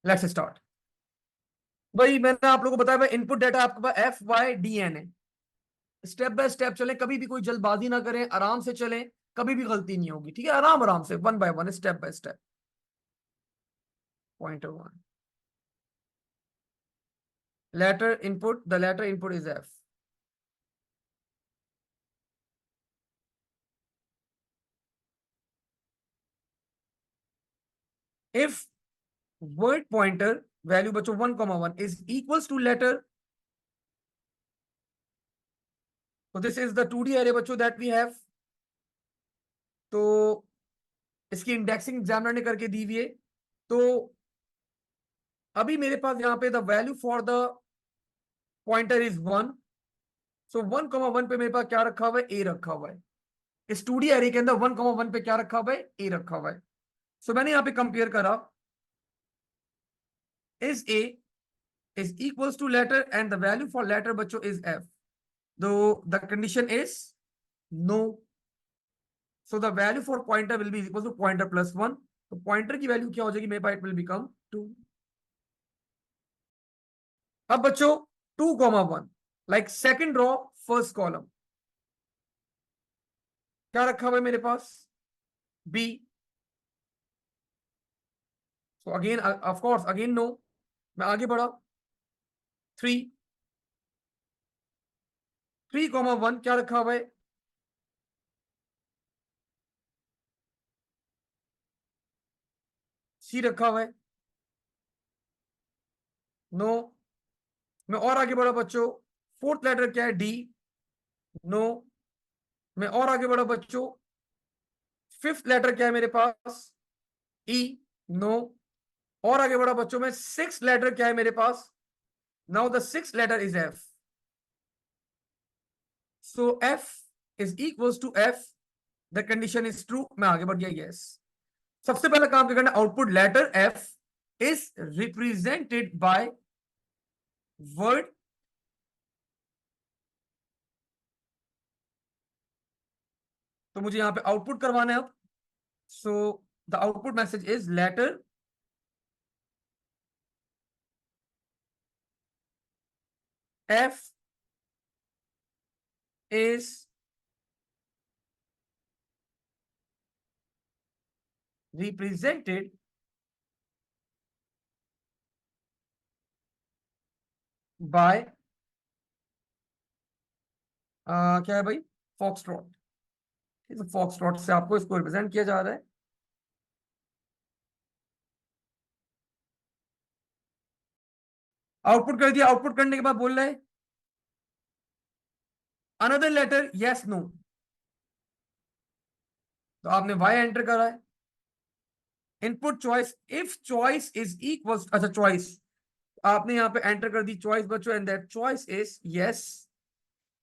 लेट्स स्टार्ट। भाई मैंने आप लोगों को बताया भाई, इनपुट डाटा आपके पास FYDN है। स्टेप बाय स्टेप चलें, कभी भी कोई जल्दबाजी ना करें, आराम से चलें, कभी भी गलती नहीं होगी, ठीक है, आराम आराम से, one by one, step by step. Pointer 1, letter input, the letter input is F। If word pointer value बच्चों 1,1 इज इक्वल्स टू लेटर, तो this is the 2D array बच्चों दैट वी हैव। तो इसकी इंडेक्सिंग एग्जामिनर ने करके दी हुई है। तो अभी मेरे पास यहाँ पे the value for the pointer is 1, सो 1,1 पे मेरे पास क्या रखा हुआ है, ए रखा हुआ है। इस 2D एरे के अंदर 1,1 पे क्या रखा हुआ है, ए रखा हुआ है। सो मैंने यहाँ पे कंपेयर करा, is a is equals to letter and the value for letter बच्चों is F, though the condition is no, so the value for pointer will be equal to pointer plus 1, तो पॉइंटर की value क्या हो जाएगी मेरे पास, it will become 2। अब बच्चों 2,1 like second row first column क्या रखा हुआ है मेरे पास, B, so again of course again no, मैं आगे बढ़ा, 3, 3,1 क्या रखा हुआ है, सी रखा हुआ है, नो। मैं और आगे बढ़ा बच्चों, फोर्थ लेटर क्या है, डी, नो। मैं और आगे बढ़ा बच्चों, फिफ्थ लेटर क्या है मेरे पास, ई, नो। और आगे बढ़ा बच्चों में, सिक्स लेटर क्या है मेरे पास, now the six letter is F, so F is equals to F, the condition is true, मैं आगे बढ़ गया, यस। सबसे पहला काम क्या करना, output letter F is represented by word तो मुझे यहाँ पे आउटपुट करवाना है अब। So the output message is letter F is represented by क्या है भाई, फॉक्सट्रॉट। फॉक्सट्रॉट से आपको इसको रिप्रेजेंट किया जा रहा है। आउटपुट कर दिया, आउटपुट करने के बाद बोल रहा है अनदर लेटर यस नो, तो आपने वाई एंटर करा है। Input choice, if choice is equal, अच्छा चॉइस आपने यहाँ पे एंटर कर दी चॉइस बच्चों, and that choice is yes.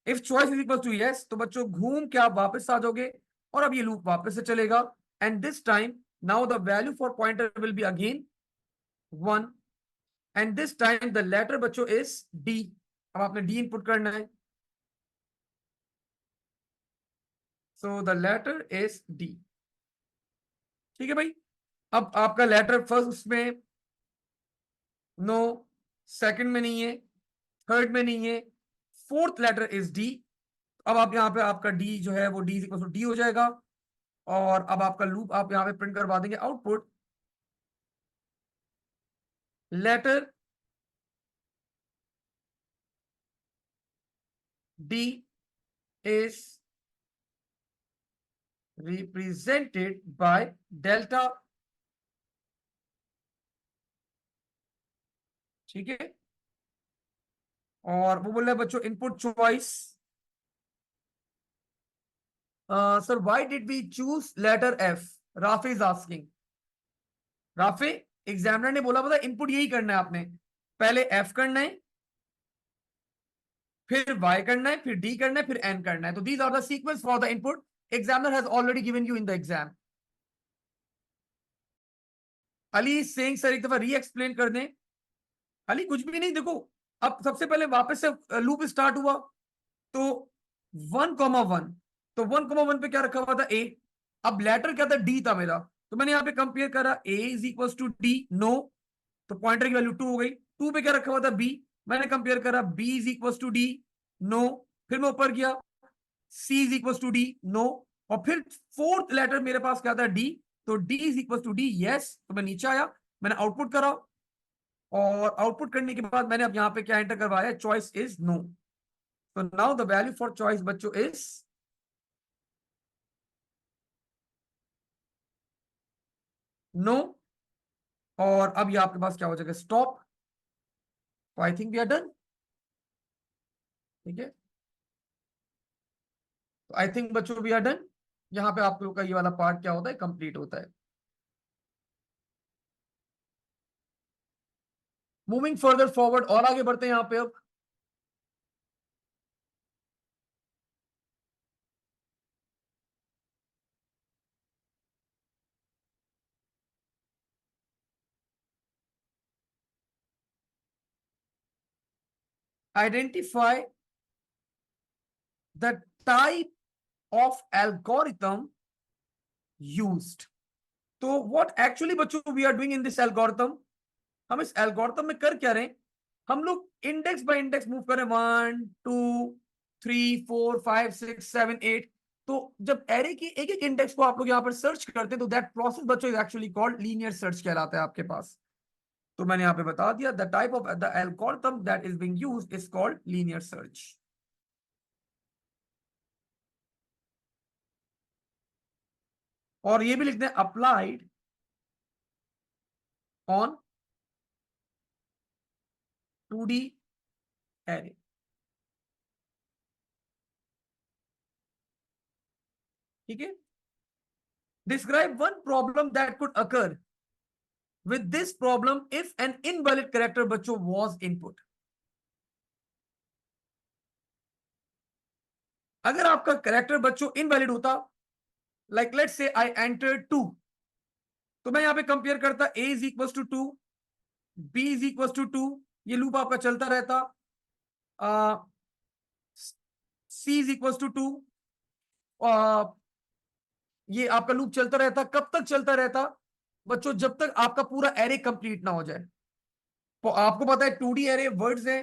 If choice is equal to yes, तो बच्चों घूम के आप वापस आ जाओगे और अब ये लूप वापस से चलेगा। And this time now the value for pointer will be again 1, and this time the letter बच्चों इज डी। अब आपने डी इनपुट करना है, so the letter is D. ठीक है भाई, अब आपका लेटर फर्स्ट में नो, सेकंड में नहीं है, थर्ड में नहीं है, फोर्थ लेटर इज डी। अब आप यहाँ पे आपका डी जो है वो डी इक्वल टू डी हो जाएगा, और अब आपका लूप आप यहाँ पे प्रिंट करवा देंगे output letter D is represented by delta. ठीक है, और वो बोल रहा है बच्चों input choice, sir why did we choose letter F, Rafay is asking. Rafay, examiner ने बोला पता इनपुट यही करना है आपने, पहले एफ करना है, फिर वाई करना है, फिर डी करना है, फिर एन करना है। तो these are the sequence for the input examiner has already given you in the exam. Ali saying sir एक दफा री एक्सप्लेन कर दें। अली कुछ भी नहीं, देखो अब सबसे पहले वापस से लूप स्टार्ट हुआ, तो 1,1, तो 1,1 पे क्या रखा हुआ था, ए। अब लेटर क्या था, डी था मेरा, तो मैंने यहाँ पे कंपेयर करा, A is equal to D, no, तो पॉइंटर की वैल्यू 2 हो गई। 2 पे क्या रखा हुआ था, बी, मैंने कंपेयर करा, B is equal to D, no, फिर मैं ऊपर गया, C is equal to D, no, और फिर फोर्थ लेटर मेरे पास क्या था, डी, तो D is equal to D, yes. तो मैं नीचे आया, मैंने आउटपुट करा, और आउटपुट करने के बाद मैंने अब यहाँ पे क्या एंटर करवाया, चॉइस इज नो। तो now the value for choice बच्चों इज नो, और अब ये आपके पास क्या हो जाएगा, स्टॉप। तो I think we are done. ठीक है, तो आई थिंक बच्चों वी आर डन। यहाँ पे आप लोग का ये वाला पार्ट क्या होता है, कंप्लीट होता है। मूविंग फर्दर फॉरवर्ड, और आगे बढ़ते हैं यहाँ पे अब। Identify the type of algorithm used. तो व्हाट एक्चुअली बच्चों we are doing in this algorithm, हम इस एल्गोरिथम में कर क्या रहे हैं, हम लोग इंडेक्स बाय इंडेक्स मूव कर रहे हैं, 1, 2, 3, 4, 5, 6, 7, 8। तो जब एरे की एक एक इंडेक्स को आप लोग यहाँ पर सर्च करते हैं, तो दैट प्रोसेस बच्चों is actually called linear search कहलाता है आपके पास। तो मैंने यहाँ पे बता दिया, the type of the algorithm that is being used is called linear search. और ये भी लिखते हैं अप्लाइड ऑन 2D एरे। ठीक है, describe one problem that could occur with this problem if an invalid character बच्चों was input। अगर आपका कैरेक्टर बच्चों इनवैलिड होता, like let's say I enter 2, तो मैं यहां पे कंपेयर करता, a is equal to 2, b is equal to 2, ये लूप आपका चलता रहता, c इज इक्वल टू 2, ये आपका लूप चलता रहता, कब तक चलता रहता बच्चों? जब तक आपका पूरा एरे कंप्लीट ना हो जाए। तो आपको पता है 2D एरे वर्ड्स है,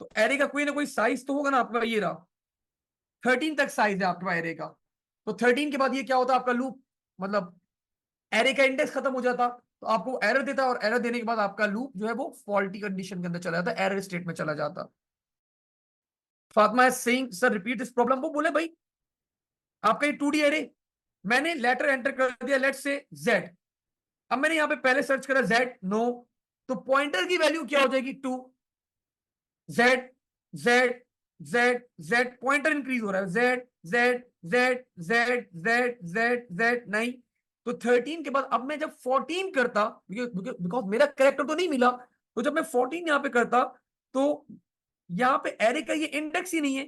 तो एरे का कोई ना कोई साइज तो होगा ना आपका। ये रहा 13 तक साइज है आपके एरे का। तो 13 के बाद ये क्या होता है आपका लूप, मतलब एरे का इंडेक्स खत्म हो जाता, तो आपको एरर देता है, और एरर देने के बाद आपका लूप जो है वो फॉल्टी कंडीशन के अंदर चला जाता है, एरर स्टेट में चला जाता। Fatima is saying sir repeat this problem. वो बोले भाई आपका ये 2D एरे, मैंने लेटर एंटर कर दिया लेट्स से जेड। अब मैंने यहां पे पहले सर्च करा जेड, नो, तो पॉइंटर की वैल्यू क्या हो जाएगी 2, Z Z Z Z, pointer increase हो रहा है, Z Z Z Z Z Z Z, नहीं। तो 13 के बाद अब मैं जब 14 करता, बिकॉज मेरा कैरेक्टर तो नहीं मिला, तो जब मैं 14 यहां पे करता, तो यहां पे एरे का ये इंडेक्स ही नहीं है,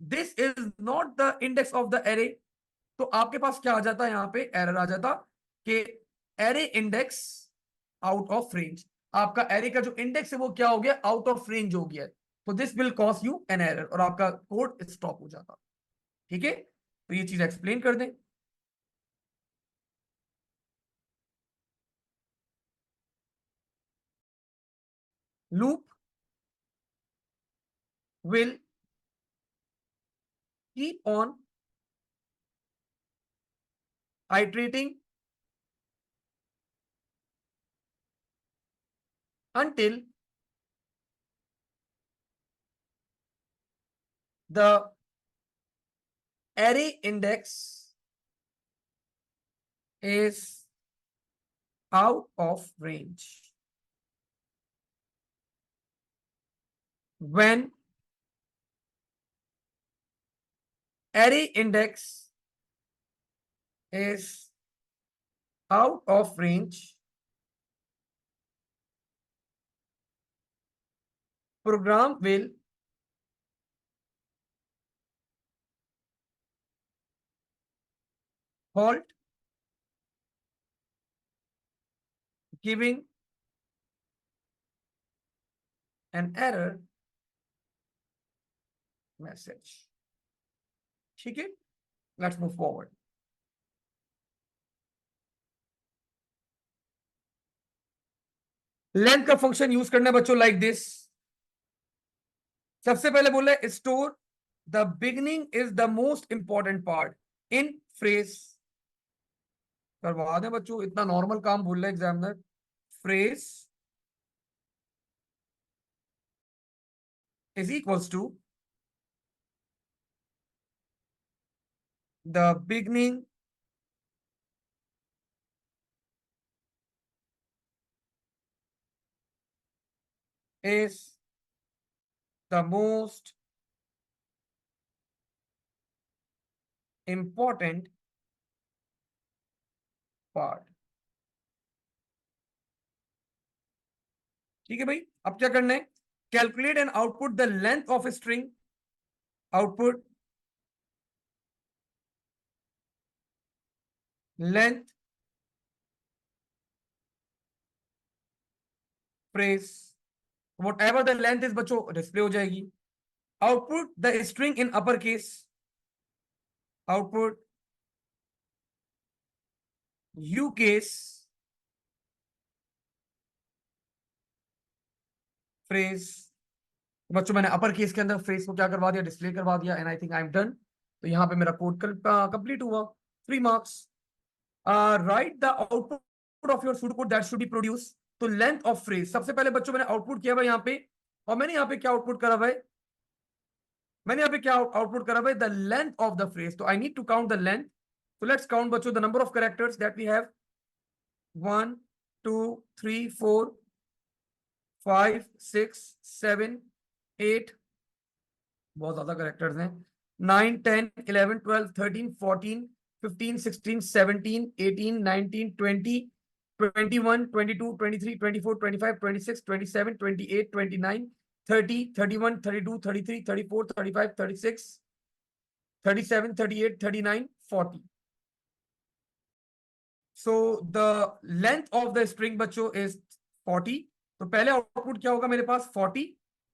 this is not the index of the array. तो आपके पास क्या आ जाता है, यहां पे एरर आ जाता कि array index out of range. आपका एरे का जो इंडेक्स है वो क्या हो गया, आउट ऑफ रेंज हो गया। तो this will cause you an error, और आपका कोड स्टॉप हो जाता। ठीक है, तो ये चीज एक्सप्लेन कर दें। Loop will keep on iterating until the array index is out of range. When array index is out of range, program will halt, giving an error message. ठीक है, लेट्स मूव फॉरवर्ड। लेंथ का function use करना है बच्चों like this. सबसे पहले बोला है store the beginning is the most important part in phrase. करवा दें बच्चों, इतना नॉर्मल काम बोल रहा है examiner. Phrase is equals to the beginning is the most important part। ठीक है भाई, अब क्या करना है, calculate and output the length of string. Output length phrase, what ever the length is बच्चों डिस्प्ले हो जाएगी। Output the string in upper case, output you case phrase. बच्चों मैंने अपर केस के अंदर फ्रेज को क्या करवा दिया, डिस्प्ले करवा दिया, and I think I am done. तो यहाँ पे मेरा कोड कंप्लीट हुआ, 3 marks. Right the output of your pseudo code that should be produce. तो लेंथ ऑफ फ्रेज, सबसे पहले बच्चों मैंने आउटपुट किया हुआ यहाँ पे, और मैंने यहाँ पे क्या आउटपुट करा हुआ है, मैंने यहाँ पे क्या आउटपुट करा हुआ है, the length of the phrase. तो I need to count the length. तो लेट्स काउंट बच्चों the number of characters that we have, 1 2 3 4 5 6 7 8, बहुत ज्यादा कैरेक्टर्स हैं। 9 10 11 12 13 14 15 16 17 18 19 20 21 22 23 24 25 26 27 28 29 30 31 32 33 34 35 36 37 38 39 40। So the length of the string बच्चों इज 40। तो पहले आउटपुट क्या होगा मेरे पास 40,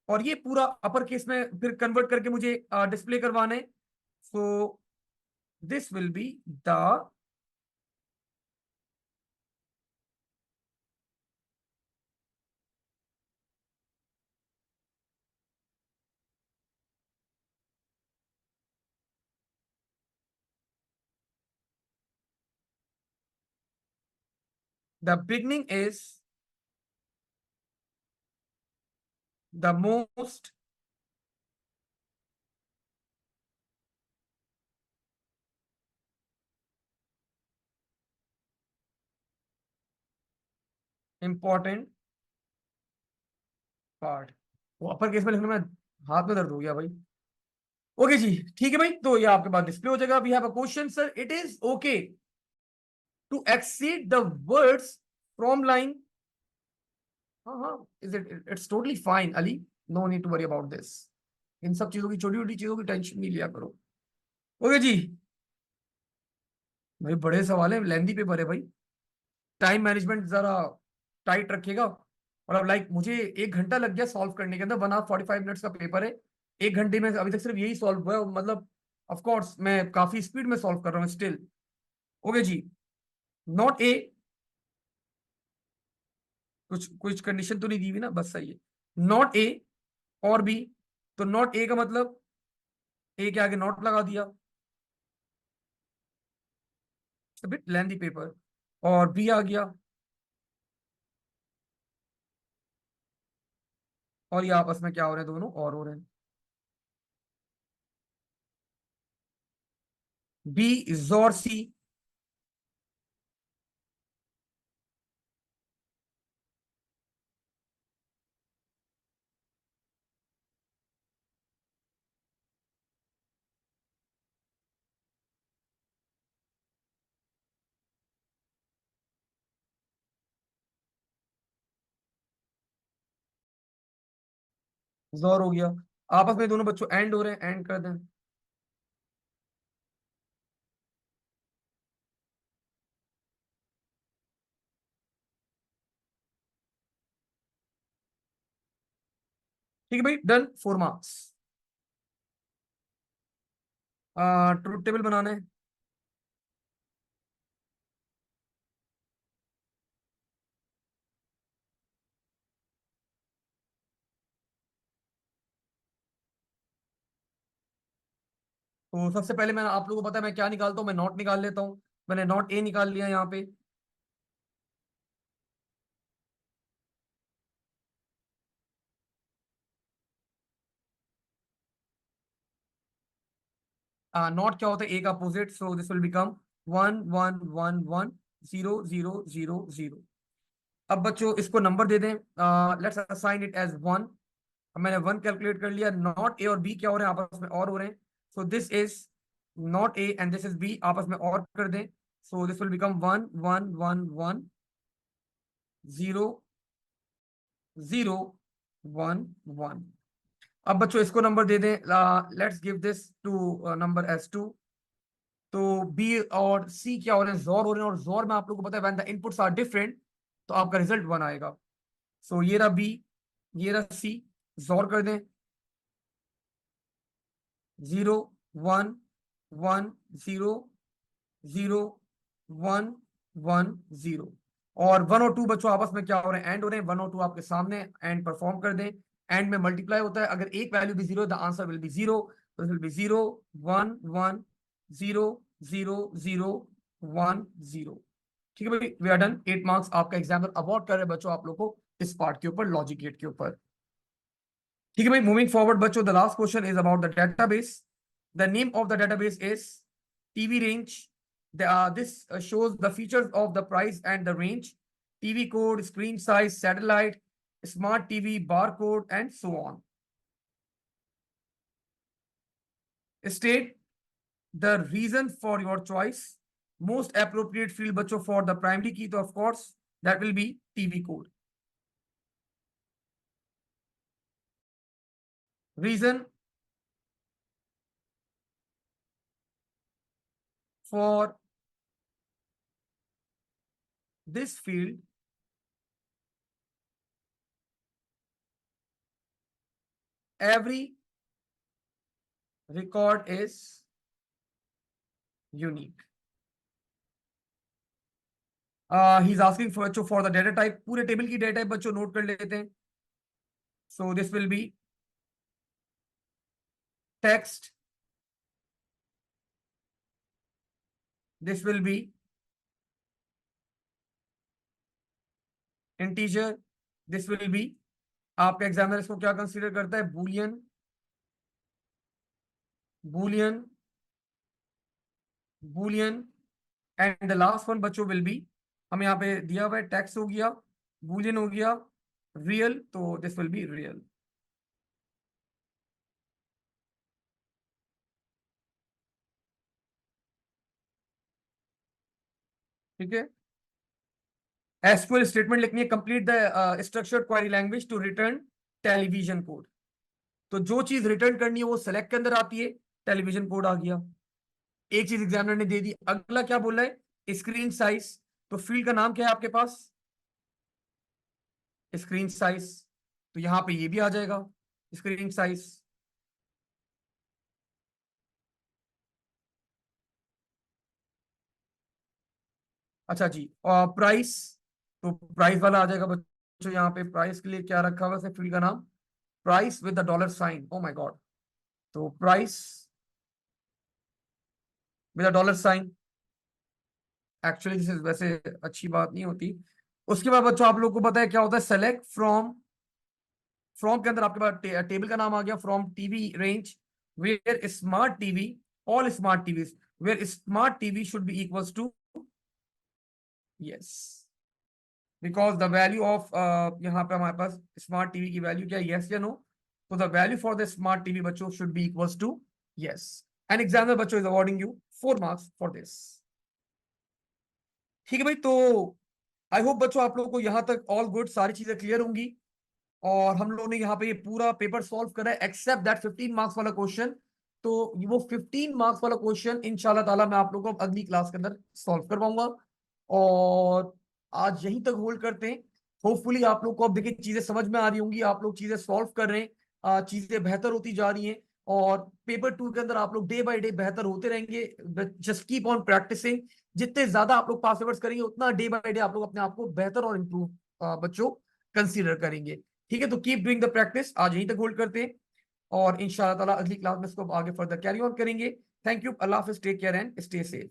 और ये पूरा अपर केस में फिर कन्वर्ट करके मुझे डिस्प्ले करवाना है। So this will be the beginning is the most important part. वो अपर केस में लिखने में हाथ में दर्द हो गया भाई। ओके जी, ठीक है भाई, तो ये आपके पास डिस्प्ले हो जाएगा। We have a question sir, it is okay to exceed the words from line. हाँ हाँ, is it, it's totally fine Ali, no need to worry about this. इन सब चीजों की, छोटी छोटी चीजों की टेंशन नहीं लिया करो। ओके जी भाई, बड़े सवाल है, लेंदी पेपर है भाई, टाइम मैनेजमेंट जरा टाइट रखिएगा। और अब लाइक मुझे 1 घंटा लग गया सॉल्व करने के अंदर, 1 hour 45 minutes का पेपर है। 1 घंटे में अभी तक सिर्फ यही सॉल्व हुआ है, मतलब ऑफ कोर्स मैं काफी स्पीड में सॉल्व कर रहा हूँ स्टिल। ओके जी, नॉट ए, कुछ कुछ कंडीशन तो नहीं दी हुई ना, बस सही है। नॉट ए और बी, तो नॉट ए का मतलब ए के आगे नॉट लगा दिया, बिट लेंदी पेपर। और बी आ गया, और ये आपस में क्या हो रहे हैं, दोनों और हो रहे हैं। बी जोर सी, जोर हो गया। आपस में दोनों बच्चों एंड हो रहे हैं, एंड कर दें। ठीक है भाई, डन, 4 marks। ट्रुथ टेबल बनाना है। तो सबसे पहले मैं, आप लोगों को पता है मैं क्या निकालता हूँ, मैं नॉट निकाल लेता हूँ। मैंने नॉट ए निकाल लिया यहाँ पे। नॉट क्या होता है, ए का opposite, so this will become 1 1 1 1 0 0 0 0। अब बच्चों इसको नंबर दे दें, लेट्स असाइन इट एज 1। अब मैंने 1 कैलकुलेट कर लिया। नॉट ए और बी क्या हो रहे हैं, आपस में और हो रहे हैं, so this is not A and this is B, आपस में और कर दें, सो दिस विल बिकम 1 1 1 1 0 0 1 1। अब बच्चों इसको नंबर दे दें, let's give this to number as 2। तो बी और सी क्या हो रहे हैं, जोर हो रहे हैं, और जोर में आप लोगों को पता है when the inputs are different तो आपका रिजल्ट 1 आएगा। सो ये रहा बी, ये रहा सी, जोर कर दें। 0 1 1 0 0 1 1 0। और 1 और 2 बच्चों आपस में क्या हो रहे हैं, एंड हो रहे हैं। 1 और 2 आपके सामने, एंड परफॉर्म कर दें। एंड में मल्टीप्लाई होता है, अगर एक वैल्यू भी 0 द आंसर विल बी 0, तो विल बी 0 1 1 0 0 0 1 0। ठीक है भाई, वी आर डन। 8 marks आपका एग्जाम्पल अवार्ड कर रहे हैं बच्चों आप लोग को इस पार्ट के ऊपर, लॉजिक गेट के ऊपर। ठीक है भाई, मूविंग फॉरवर्ड बच्चों, the last question is about the database. The name of the database is TV range. This shows the features of the price and the range, TV code, screen size, satellite, smart TV, barcode, and so on. State the reason for your choice. Most appropriate field बच्चों for the primary key, तो of course that will be TV code. Reason for this field, every record is unique. He is asking for the data type, पूरे table की data type बच्चों note कर लेते हैं। So this will be text, this will be integer, this will be, आपका examiner इसको क्या consider करता है, Boolean, Boolean, Boolean, and the last one बच्चों विल बी, हम यहाँ पे दिया हुआ है टेक्स्ट हो गया, बूलियन हो गया, रियल, तो दिस विल बी रियल। ठीक है। एसक्यूएल स्टेटमेंट लिखनी है, complete the structured query language to return television code. तो जो चीज रिटर्न करनी है वो सेलेक्ट के अंदर आती है, टेलीविजन कोड आ गया। एक चीज एग्जामिनर ने दे दी, अगला क्या बोल रहा है, स्क्रीन साइज। तो फील्ड का नाम क्या है आपके पास, स्क्रीन साइज, तो यहां पे ये भी आ जाएगा स्क्रीन साइज। अच्छा जी, और प्राइस, तो प्राइस वाला आ जाएगा बच्चों, यहाँ पे प्राइस के लिए क्या रखा हुआ है फील्ड का नाम, price with the dollar sign, oh my god, तो price with the dollar sign. Actually this is वैसे अच्छी बात नहीं होती। उसके बाद बच्चों आप लोग को पता है क्या होता है, सेलेक्ट फ्रॉम, फ्रॉम के अंदर आपके पास टेबल का नाम आ गया, from TV range where smart TV, all smart TV, where smart TV should be equals to, yes, because the value of, यहाँ पे हमारे पास स्मार्ट टीवी की वैल्यू क्या है, यस या नो, तो the value for the smart TV बच्चों should be equals to yes. An examiner बच्चों is awarding you 4 marks for this. ठीक है भाई, तो आई होप बच्चों आप लोगों को यहाँ तक ऑल गुड, सारी चीजें क्लियर होंगी। और हम लोगों ने यहाँ पे ये पूरा पेपर सॉल्व करा है एक्सेप्ट दैट 15 मार्क्स वाला क्वेश्चन। तो वो 15 मार्क्स वाला क्वेश्चन इंशाल्लाह ताला मैं आप लोगों को अगली क्लास के अंदर सॉल्व करवाऊंगा। और आज यहीं तक होल्ड करते हैं। होपफुली आप लोग को अब देखिए चीजें समझ में आ रही होंगी, आप लोग चीजें सॉल्व कर रहे हैं, चीजें बेहतर होती जा रही हैं। और पेपर 2 के अंदर आप लोग डे बाय डे बेहतर होते रहेंगे। जस्ट कीप ऑन प्रैक्टिसिंग, जितने ज्यादा आप लोग पास पेपर्स करेंगे उतना डे बाय डे आप लोग अपने आप को बेहतर और इम्प्रूव बच्चों कंसीडर करेंगे। ठीक है, तो कीप डूइंग द प्रैक्टिस, आज यहीं तक होल्ड करते हैं। और इंशाल्लाह ताला अगली क्लास में इसको आगे फर्दर कैरी ऑन करेंगे। थैंक यू, अल्लाह हाफिज, take care and stay safe.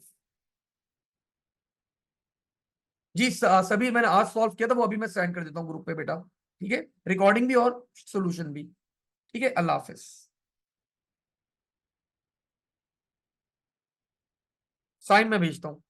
जी सभी मैंने आज सॉल्व किया था, वो अभी मैं सेंड कर देता हूँ ग्रुप पे बेटा। ठीक है, रिकॉर्डिंग भी और सोल्यूशन भी। ठीक है, अल्लाह हाफिज। साइन में भेजता हूँ।